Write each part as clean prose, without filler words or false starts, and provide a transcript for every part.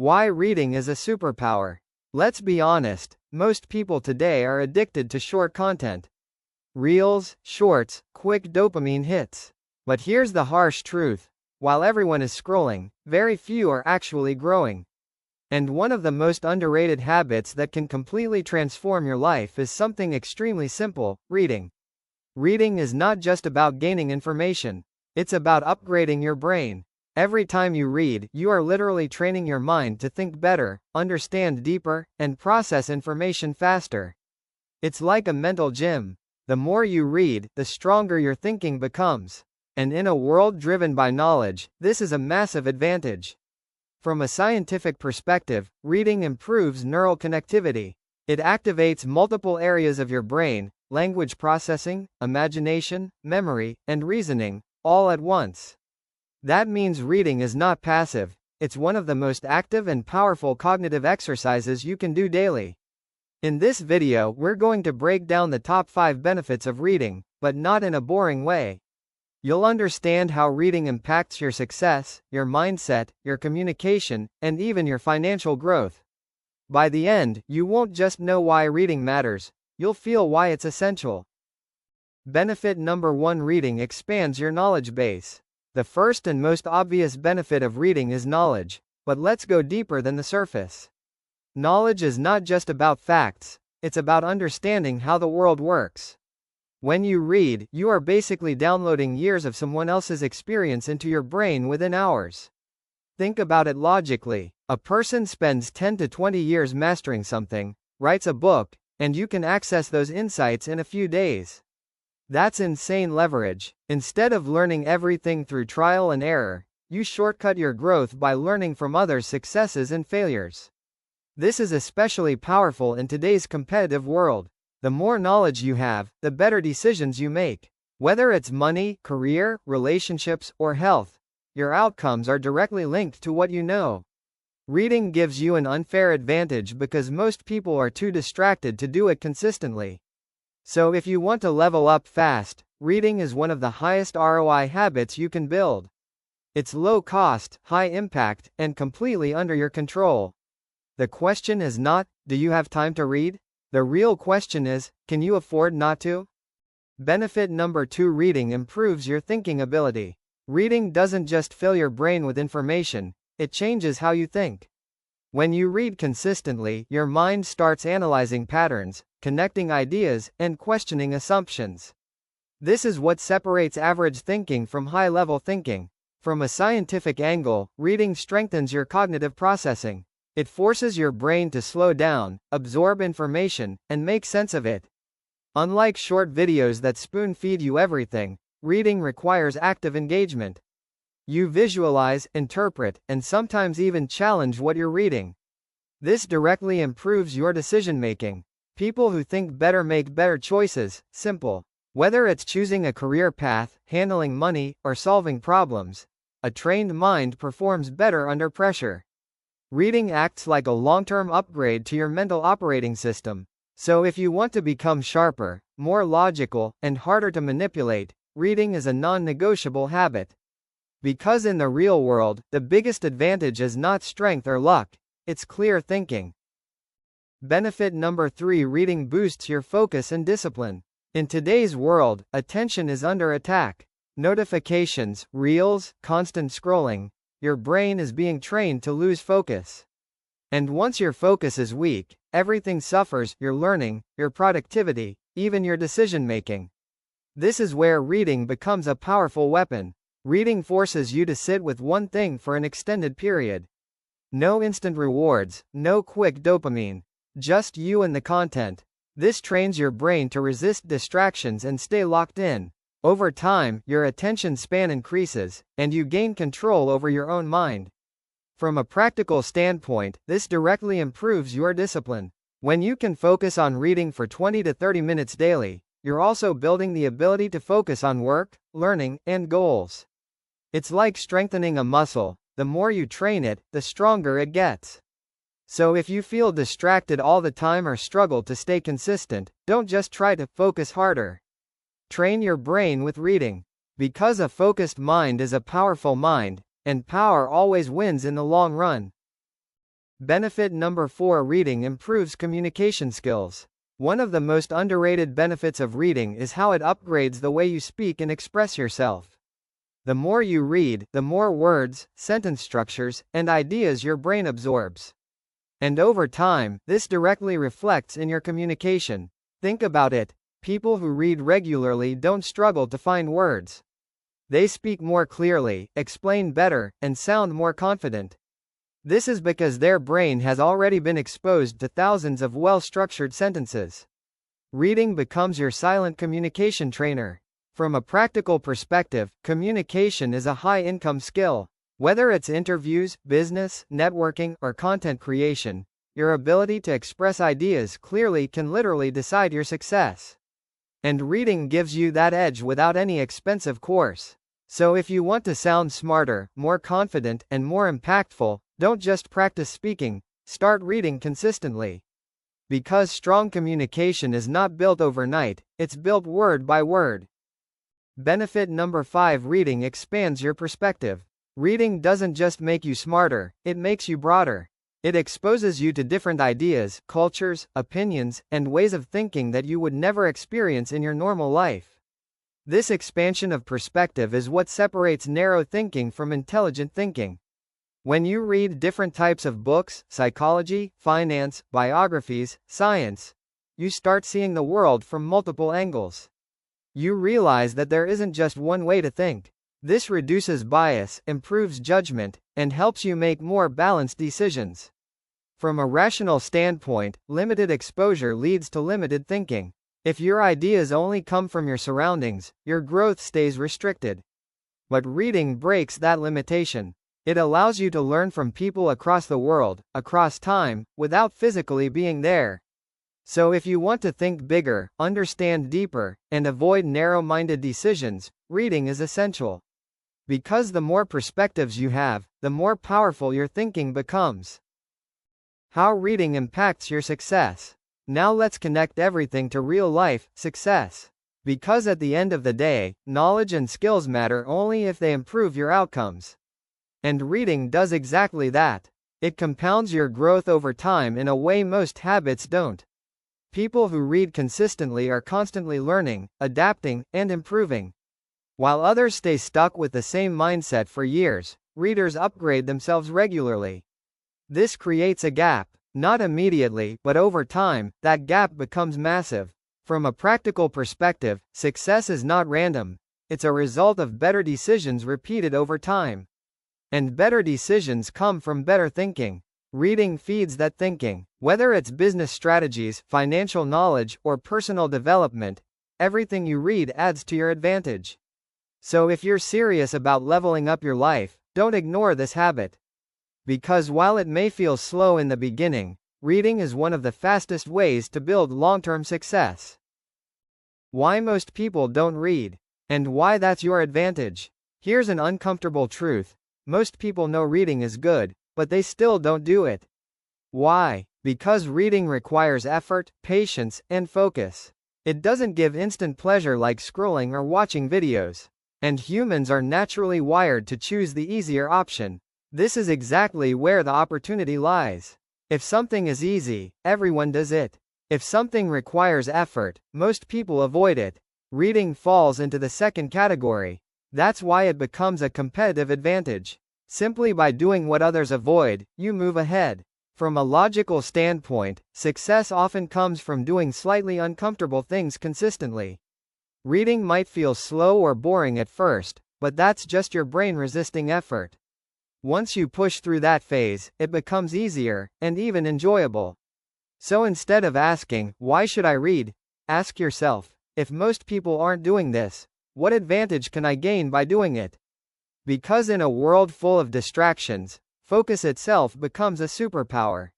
Why reading is a superpower. Let's be honest, most people today are addicted to short content. Reels, shorts, quick dopamine hits. But here's the harsh truth. While everyone is scrolling, very few are actually growing. And one of the most underrated habits that can completely transform your life is something extremely simple: reading. Reading is not just about gaining information. It's about upgrading your brain. Every time you read, you are literally training your mind to think better, understand deeper, and process information faster. It's like a mental gym. The more you read, the stronger your thinking becomes. And in a world driven by knowledge, this is a massive advantage. From a scientific perspective, reading improves neural connectivity. It activates multiple areas of your brain: language processing, imagination, memory, and reasoning, all at once. That means reading is not passive. It's one of the most active and powerful cognitive exercises you can do daily. In this video, we're going to break down the top 5 benefits of reading, but not in a boring way. You'll understand how reading impacts your success, your mindset, your communication, and even your financial growth. By the end, you won't just know why reading matters, you'll feel why it's essential. Benefit number 1: reading expands your knowledge base. The first and most obvious benefit of reading is knowledge, but let's go deeper than the surface. Knowledge is not just about facts, it's about understanding how the world works. When you read, you are basically downloading years of someone else's experience into your brain within hours. Think about it logically. A person spends 10 to 20 years mastering something, writes a book, and you can access those insights in a few days. That's insane leverage. Instead of learning everything through trial and error, you shortcut your growth by learning from others' successes and failures. This is especially powerful in today's competitive world. The more knowledge you have, the better decisions you make. Whether it's money, career, relationships, or health, your outcomes are directly linked to what you know. Reading gives you an unfair advantage because most people are too distracted to do it consistently. So if you want to level up fast, reading is one of the highest ROI habits you can build. It's low cost, high impact, and completely under your control. The question is not, do you have time to read? The real question is, can you afford not to? Benefit number 2: reading improves your thinking ability. Reading doesn't just fill your brain with information, it changes how you think. When you read consistently, your mind starts analyzing patterns, connecting ideas, and questioning assumptions. This is what separates average thinking from high-level thinking. From a scientific angle, reading strengthens your cognitive processing. It forces your brain to slow down, absorb information, and make sense of it. Unlike short videos that spoon-feed you everything, reading requires active engagement. You visualize, interpret, and sometimes even challenge what you're reading. This directly improves your decision-making. People who think better make better choices. Simple. Whether it's choosing a career path, handling money, or solving problems, a trained mind performs better under pressure. Reading acts like a long-term upgrade to your mental operating system. So if you want to become sharper, more logical, and harder to manipulate, reading is a non-negotiable habit. Because in the real world, the biggest advantage is not strength or luck, it's clear thinking. Benefit number 3: reading boosts your focus and discipline. In today's world, attention is under attack. Notifications, reels, constant scrolling. Your brain is being trained to lose focus. And once your focus is weak, everything suffers: your learning, your productivity, even your decision-making. This is where reading becomes a powerful weapon. Reading forces you to sit with one thing for an extended period. No instant rewards, no quick dopamine. Just you and the content. This trains your brain to resist distractions and stay locked in. Over time, your attention span increases, and you gain control over your own mind. From a practical standpoint, this directly improves your discipline. When you can focus on reading for 20 to 30 minutes daily, you're also building the ability to focus on work, learning, and goals. It's like strengthening a muscle. The more you train it, the stronger it gets. So if you feel distracted all the time or struggle to stay consistent, don't just try to focus harder. Train your brain with reading. Because a focused mind is a powerful mind, and power always wins in the long run. Benefit number 4: reading improves communication skills. One of the most underrated benefits of reading is how it upgrades the way you speak and express yourself. The more you read, the more words, sentence structures, and ideas your brain absorbs. And over time, this directly reflects in your communication. Think about it. People who read regularly don't struggle to find words. They speak more clearly, explain better, and sound more confident. This is because their brain has already been exposed to thousands of well-structured sentences. Reading becomes your silent communication trainer. From a practical perspective, communication is a high-income skill. Whether it's interviews, business, networking, or content creation, your ability to express ideas clearly can literally decide your success. And reading gives you that edge without any expensive course. So if you want to sound smarter, more confident, and more impactful, don't just practice speaking, start reading consistently. Because strong communication is not built overnight, it's built word by word. Benefit number 5: reading expands your perspective. Reading doesn't just make you smarter, it makes you broader. It exposes you to different ideas, cultures, opinions, and ways of thinking that you would never experience in your normal life. This expansion of perspective is what separates narrow thinking from intelligent thinking. When you read different types of books, psychology, finance, biographies, science, you start seeing the world from multiple angles. You realize that there isn't just one way to think. This reduces bias, improves judgment, and helps you make more balanced decisions. From a rational standpoint, limited exposure leads to limited thinking. If your ideas only come from your surroundings, your growth stays restricted. But reading breaks that limitation. It allows you to learn from people across the world, across time, without physically being there. So if you want to think bigger, understand deeper, and avoid narrow-minded decisions, reading is essential. Because the more perspectives you have, the more powerful your thinking becomes. How reading impacts your success. Now let's connect everything to real-life success. Because at the end of the day, knowledge and skills matter only if they improve your outcomes. And reading does exactly that. It compounds your growth over time in a way most habits don't. People who read consistently are constantly learning, adapting, and improving. While others stay stuck with the same mindset for years, readers upgrade themselves regularly. This creates a gap. Not immediately, but over time, that gap becomes massive. From a practical perspective, success is not random. It's a result of better decisions repeated over time. And better decisions come from better thinking. Reading feeds that thinking. Whether it's business strategies, financial knowledge, or personal development, everything you read adds to your advantage. So if you're serious about leveling up your life, don't ignore this habit. Because while it may feel slow in the beginning, reading is one of the fastest ways to build long-term success. Why most people don't read, and why that's your advantage. Here's an uncomfortable truth. Most people know reading is good, but they still don't do it. Why? Because reading requires effort, patience, and focus. It doesn't give instant pleasure like scrolling or watching videos. And humans are naturally wired to choose the easier option. This is exactly where the opportunity lies. If something is easy, everyone does it. If something requires effort, most people avoid it. Reading falls into the second category. That's why it becomes a competitive advantage. Simply by doing what others avoid, you move ahead. From a logical standpoint, success often comes from doing slightly uncomfortable things consistently. Reading might feel slow or boring at first, but that's just your brain resisting effort. Once you push through that phase, it becomes easier, and even enjoyable. So instead of asking, "Why should I read?" ask yourself, "If most people aren't doing this, what advantage can I gain by doing it?" Because in a world full of distractions, focus itself becomes a superpower.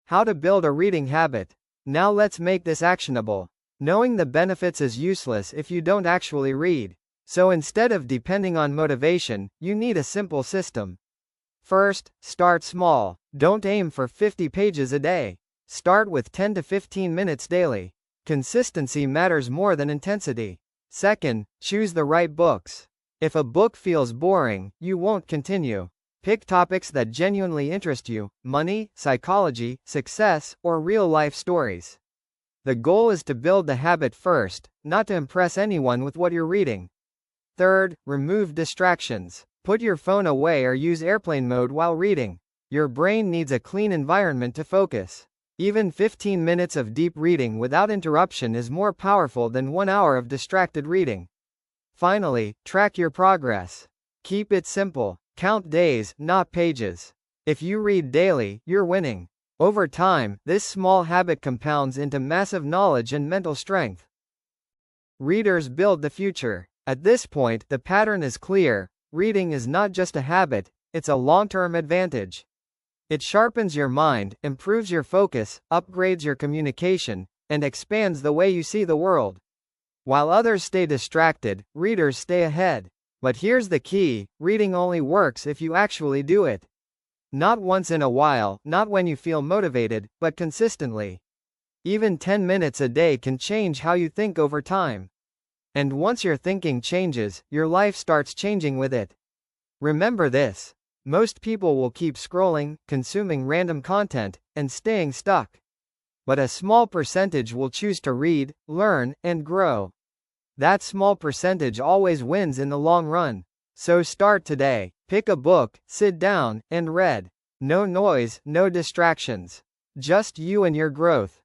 How to build a reading habit. Now let's make this actionable. Knowing the benefits is useless if you don't actually read. So instead of depending on motivation, you need a simple system. First, start small. Don't aim for 50 pages a day. Start with 10 to 15 minutes daily. Consistency matters more than intensity. Second, choose the right books. If a book feels boring, you won't continue. Pick topics that genuinely interest you: money, psychology, success, or real-life stories. The goal is to build the habit first, not to impress anyone with what you're reading. Third, remove distractions. Put your phone away or use airplane mode while reading. Your brain needs a clean environment to focus. Even 15 minutes of deep reading without interruption is more powerful than 1 hour of distracted reading. Finally, track your progress. Keep it simple. Count days, not pages. If you read daily, you're winning. Over time, this small habit compounds into massive knowledge and mental strength. Readers build the future. At this point, the pattern is clear. Reading is not just a habit, it's a long-term advantage. It sharpens your mind, improves your focus, upgrades your communication, and expands the way you see the world. While others stay distracted, readers stay ahead. But here's the key: reading only works if you actually do it. Not once in a while, not when you feel motivated, but consistently. Even 10 minutes a day can change how you think over time. And once your thinking changes, your life starts changing with it. Remember this: most people will keep scrolling, consuming random content, and staying stuck. But a small percentage will choose to read, learn, and grow. That small percentage always wins in the long run. So start today. Pick a book, sit down, and read. No noise, no distractions. Just you and your growth.